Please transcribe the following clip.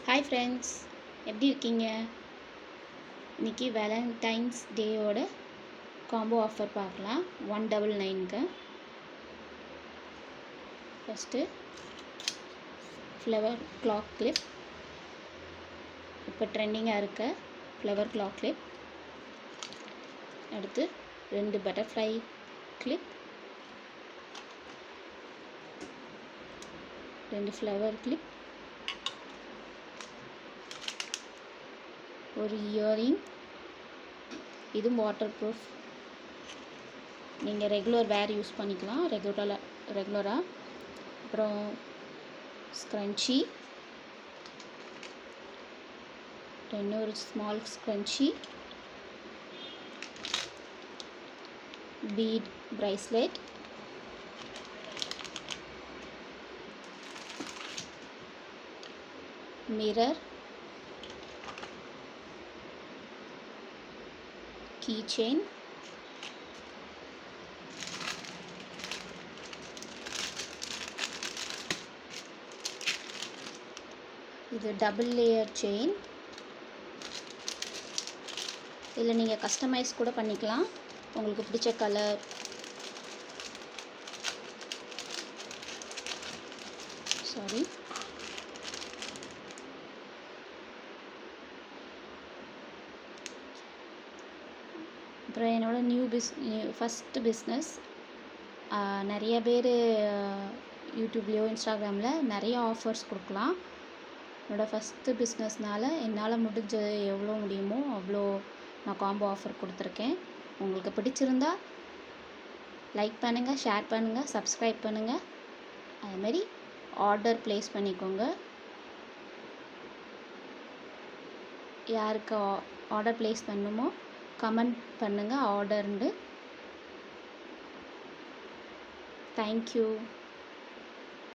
Hi friends, எப்படி இருக்கீங்க? இன்றைக்கி வேலண்டைன்ஸ் டேயோட காம்போ ஆஃபர் பார்க்கலாம். 199க்கு. ஃபஸ்ட்டு ஃப்ளவர் கிளாக் கிளிப், இப்போ ட்ரெண்டிங்காக இருக்க ஃப்ளவர் கிளாக் கிளிப். அடுத்து 2 பட்டர்ஃப்ளை கிளிப், 2 ஃப்ளவர் கிளிப், ஒரு இயரிங். இதுவும் வாட்டர் ப்ரூஃப், நீங்கள் ரெகுலர் வேர் யூஸ் பண்ணிக்கலாம் ரெகுலராக. அப்புறம் ஸ்க்ரன்ச்சி, இன்னொரு small scrunchie, bead bracelet, mirror, key chain, இது டபுள் லேயர் செயின். இதில் நீங்கள் கஸ்டமைஸ் கூட பண்ணிக்கலாம், உங்களுக்கு பிடிச்ச கலர். அப்புறம் என்னோடய ஃபஸ்ட்டு பிஸ்னஸ். நிறைய பேர் யூடியூப்லேயோ இன்ஸ்டாகிராமில் நிறைய ஆஃபர்ஸ் கொடுக்கலாம். என்னோடய ஃபஸ்ட்டு பிஸ்னஸ்னால் என்னால் முடிஞ்ச எவ்வளோ முடியுமோ அவ்வளோ நான் காம்போ ஆஃபர் கொடுத்துருக்கேன். உங்களுக்கு பிடிச்சிருந்தா லைக் பண்ணுங்கள், ஷேர் பண்ணுங்கள், சப்ஸ்கிரைப் பண்ணுங்கள். அதுமாரி ஆர்டர் ப்ளேஸ் பண்ணிக்கோங்க. யாருக்கு ஆர்டர் ப்ளேஸ் பண்ணணுமோ கமெண்ட் பண்ணுங்கள் ஆர்டர்ண்டு. தேங்க்யூ.